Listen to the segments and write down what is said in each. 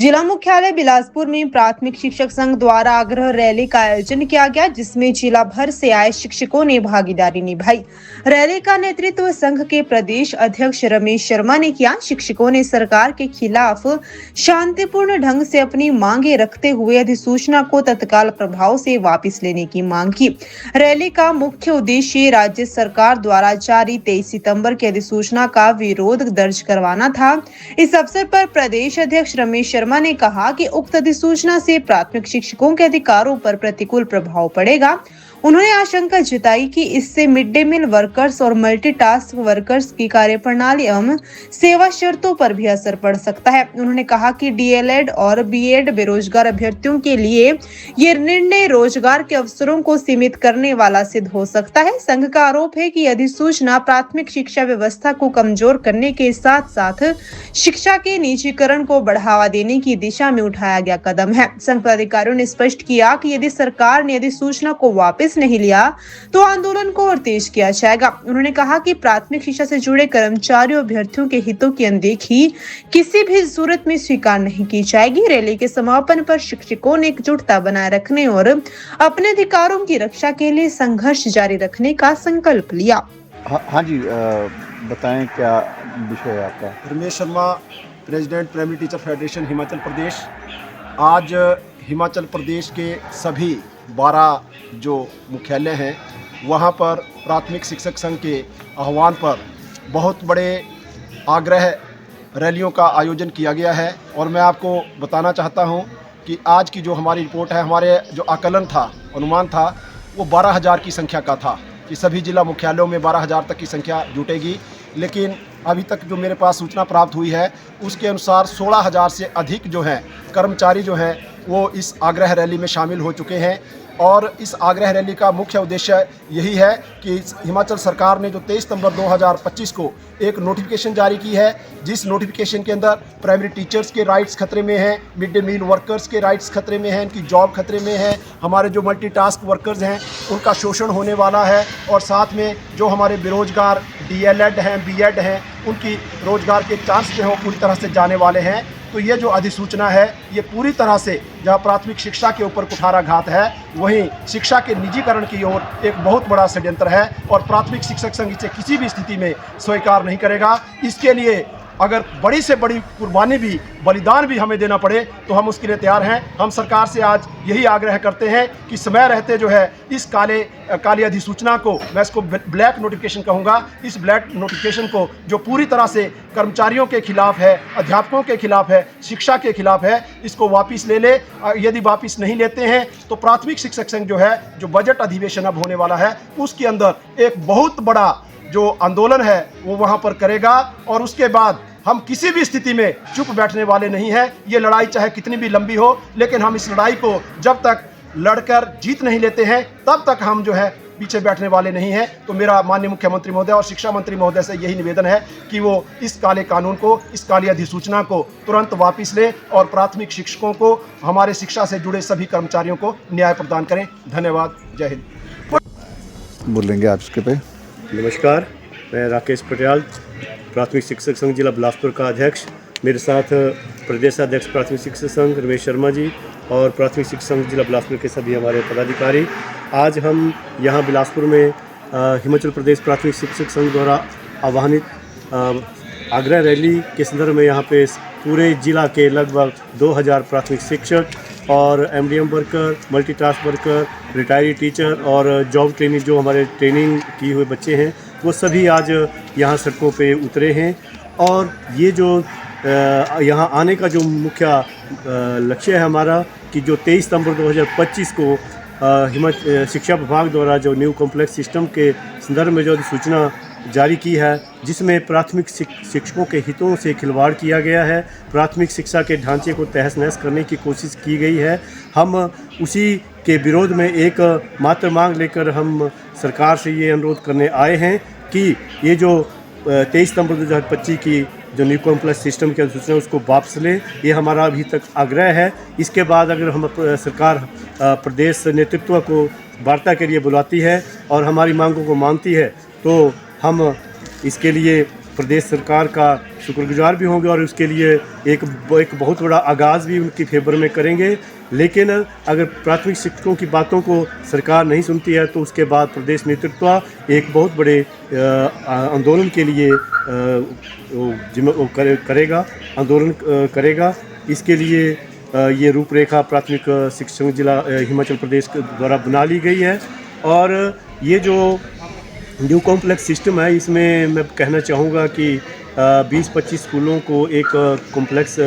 जिला मुख्यालय बिलासपुर में प्राथमिक शिक्षक संघ द्वारा आग्रह रैली का आयोजन किया गया, जिसमें जिला भर से आए शिक्षकों ने भागीदारी निभाई। रैली का नेतृत्व संघ के प्रदेश अध्यक्ष रमेश शर्मा ने किया। शिक्षकों ने सरकार के खिलाफ शांतिपूर्ण ढंग से अपनी मांगे रखते हुए अधिसूचना को तत्काल प्रभाव से वापस लेने की मांग की। रैली का मुख्य उद्देश्य राज्य सरकार द्वारा जारी 23 सितंबर की अधिसूचना का विरोध दर्ज करवाना था। इस अवसर पर प्रदेश अध्यक्ष रमेश शर्मा ने कहा कि उक्त अधिसूचना से प्राथमिक शिक्षकों के अधिकारों पर प्रतिकूल प्रभाव पड़ेगा। उन्होंने आशंका जताई कि इससे मिड डे मील वर्कर्स और मल्टीटास्क वर्कर्स की कार्यप्रणाली एवं सेवा शर्तों पर भी असर पड़ सकता है। उन्होंने कहा कि डीएलएड और बीएड बेरोजगार अभ्यर्थियों के लिए ये निर्णय रोजगार के अवसरों को सीमित करने वाला सिद्ध हो सकता है। संघ का आरोप है कि अधिसूचना प्राथमिक शिक्षा व्यवस्था को कमजोर करने के साथ साथ शिक्षा के निजीकरण को बढ़ावा देने की दिशा में उठाया गया कदम है। संघ पदाधिकारियों ने स्पष्ट किया कि यदि सरकार ने अधिसूचना को वापस नहीं लिया तो आंदोलन को और तेज किया जाएगा। उन्होंने कहा कि प्राथमिक शिक्षा से जुड़े कर्मचारियों अभ्यर्थियों के हितों की अनदेखी किसी भी सूरत में स्वीकार नहीं की जाएगी। रैली के समापन पर शिक्षकों ने एकजुटता बनाए रखने और अपने अधिकारों की रक्षा के लिए संघर्ष जारी रखने का संकल्प लिया। हाँ जी, बताएं क्या विषय है आपका। Ramesh Sharma, president primary teacher federation Himachal Pradesh. आज हिमाचल प्रदेश के सभी 12 जो मुख्यालय हैं वहाँ पर प्राथमिक शिक्षक संघ के आह्वान पर बहुत बड़े आग्रह रैलियों का आयोजन किया गया है। और मैं आपको बताना चाहता हूँ कि आज की जो हमारी रिपोर्ट है, हमारे जो आकलन था, अनुमान था, वो 12,000 की संख्या का था कि सभी जिला मुख्यालयों में 12,000 तक की संख्या जुटेगी। लेकिन अभी तक जो मेरे पास सूचना प्राप्त हुई है उसके अनुसार 16,000 से अधिक जो हैं कर्मचारी जो हैं वो इस आग्रह रैली में शामिल हो चुके हैं। और इस आग्रह रैली का मुख्य उद्देश्य यही है कि हिमाचल सरकार ने जो 23 सितंबर 2025 को एक नोटिफिकेशन जारी की है, जिस नोटिफिकेशन के अंदर प्राइमरी टीचर्स के राइट्स खतरे में हैं, मिड डे मील वर्कर्स के राइट्स खतरे में हैं, इनकी जॉब खतरे में है, हमारे जो मल्टीटास्क वर्कर्स हैं उनका शोषण होने वाला है, और साथ में जो हमारे बेरोजगार डीएलएड हैं, बीएड हैं, उनकी रोजगार के चांस जो हैं पूरी तरह से जाने वाले हैं। तो ये जो अधिसूचना है ये पूरी तरह से जहाँ प्राथमिक शिक्षा के ऊपर कुठाराघात है, वहीं शिक्षा के निजीकरण की ओर एक बहुत बड़ा षड्यंत्र है और प्राथमिक शिक्षक संघ इसे किसी भी स्थिति में स्वीकार नहीं करेगा। इसके लिए अगर बड़ी से बड़ी कुर्बानी भी, बलिदान भी हमें देना पड़े तो हम उसके लिए तैयार हैं। हम सरकार से आज यही आग्रह करते हैं कि समय रहते जो है इस काली अधिसूचना को, मैं इसको ब्लैक नोटिफिकेशन कहूँगा, इस ब्लैक नोटिफिकेशन को जो पूरी तरह से कर्मचारियों के खिलाफ है, अध्यापकों के खिलाफ है, शिक्षा के खिलाफ है, इसको वापस ले ले। यदि वापस नहीं लेते हैं तो प्राथमिक शिक्षक संघ जो है, जो बजट अधिवेशन अब होने वाला है उसके अंदर एक बहुत बड़ा जो आंदोलन है वो वहाँ पर करेगा। और उसके बाद हम किसी भी स्थिति में चुप बैठने वाले नहीं हैं। ये लड़ाई चाहे कितनी भी लंबी हो, लेकिन हम इस लड़ाई को जब तक लड़कर जीत नहीं लेते हैं तब तक हम जो है पीछे बैठने वाले नहीं हैं। तो मेरा माननीय मुख्यमंत्री महोदय और शिक्षा मंत्री महोदय से यही निवेदन है कि वो इस काले कानून को, इस काली अधिसूचना को तुरंत वापस लें और प्राथमिक शिक्षकों को, हमारे शिक्षा से जुड़े सभी कर्मचारियों को न्याय प्रदान करें। धन्यवाद। जय हिंद। बोलेंगे आप इसके पे। नमस्कार, मैं राकेश पटियाल, प्राथमिक शिक्षक संघ जिला बिलासपुर का अध्यक्ष। मेरे साथ प्रदेशाध्यक्ष प्राथमिक शिक्षक संघ रमेश शर्मा जी और प्राथमिक शिक्षक संघ जिला बिलासपुर के सभी हमारे पदाधिकारी। आज हम यहाँ बिलासपुर में हिमाचल प्रदेश प्राथमिक शिक्षक संघ द्वारा आह्वानित आग्रह रैली के संदर्भ में यहाँ पे पूरे जिला के लगभग 2,000 प्राथमिक शिक्षक और MDM worker, multitask worker, retiree teacher और जॉब ट्रेनिंग जो हमारे ट्रेनिंग किए हुए बच्चे हैं वो सभी आज यहाँ सड़कों पे उतरे हैं। और ये जो यहाँ आने का जो मुख्य लक्ष्य है हमारा कि जो 23 सितंबर 2025 को शिक्षा विभाग द्वारा जो न्यू कॉम्प्लेक्स सिस्टम के संदर्भ में जो सूचना जारी की है, जिसमें प्राथमिक शिक्षकों के हितों से खिलवाड़ किया गया है, प्राथमिक शिक्षा के ढांचे को तहस नहस करने की कोशिश की गई है। हम उसी के विरोध में एक मात्र मांग लेकर हम सरकार से ये अनुरोध करने आए हैं कि ये जो 23 सितंबर 2025 की जो न्यू कॉम्प्लेक्स सिस्टम की अधिसूचना उसको वापस लें। ये हमारा अभी तक आग्रह है। इसके बाद अगर हम सरकार प्रदेश नेतृत्व को वार्ता के लिए बुलाती है और हमारी मांगों को मानती है तो हम इसके लिए प्रदेश सरकार का शुक्रगुजार भी होंगे और उसके लिए एक बहुत बड़ा आगाज़ भी उनकी फेवर में करेंगे। लेकिन अगर प्राथमिक शिक्षकों की बातों को सरकार नहीं सुनती है तो उसके बाद प्रदेश नेतृत्व एक बहुत बड़े आंदोलन के लिए करेगा, आंदोलन करेगा। इसके लिए ये रूपरेखा प्राथमिक शिक्षक जिला हिमाचल प्रदेश के द्वारा बना ली गई है। और ये जो न्यू कॉम्प्लेक्स सिस्टम है, इसमें मैं कहना चाहूँगा कि 20-25 स्कूलों को एक कॉम्प्लेक्स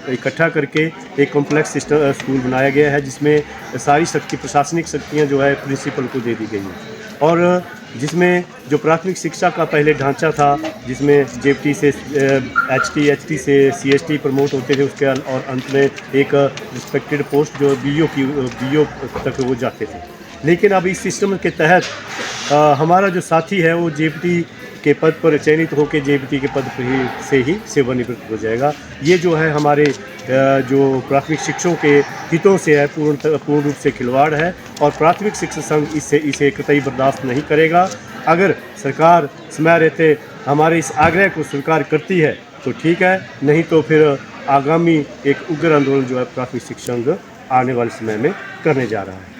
इकट्ठा करके एक कॉम्प्लेक्स सिस्टम स्कूल बनाया गया है, जिसमें सारी प्रशासनिक शक्तियाँ जो है प्रिंसिपल को दे दी गई हैं। और जिसमें जो प्राथमिक शिक्षा का पहले ढांचा था, जिसमें जेपटी से एचटी से सीएसटी प्रमोट होते थे, उसके और अंत में एक रिस्पेक्टेड पोस्ट जो बीओ तक वो जाते थे। लेकिन अब इस सिस्टम के तहत हमारा जो साथी है वो जेपटी के पद पर चयनित होकर जेपटी के पद पर से ही सेवानिवृत्त हो जाएगा। ये जो है हमारे जो प्राथमिक शिक्षकों के हितों से है, पूर्ण रूप से खिलवाड़ है और प्राथमिक शिक्षक संघ इसे कतई बर्दाश्त नहीं करेगा। अगर सरकार समय रहते हमारे इस आग्रह को स्वीकार करती है तो ठीक है, नहीं तो फिर आगामी एक उग्र आंदोलन जो है प्राथमिक शिक्षक संघ आने वाले समय में करने जा रहा है।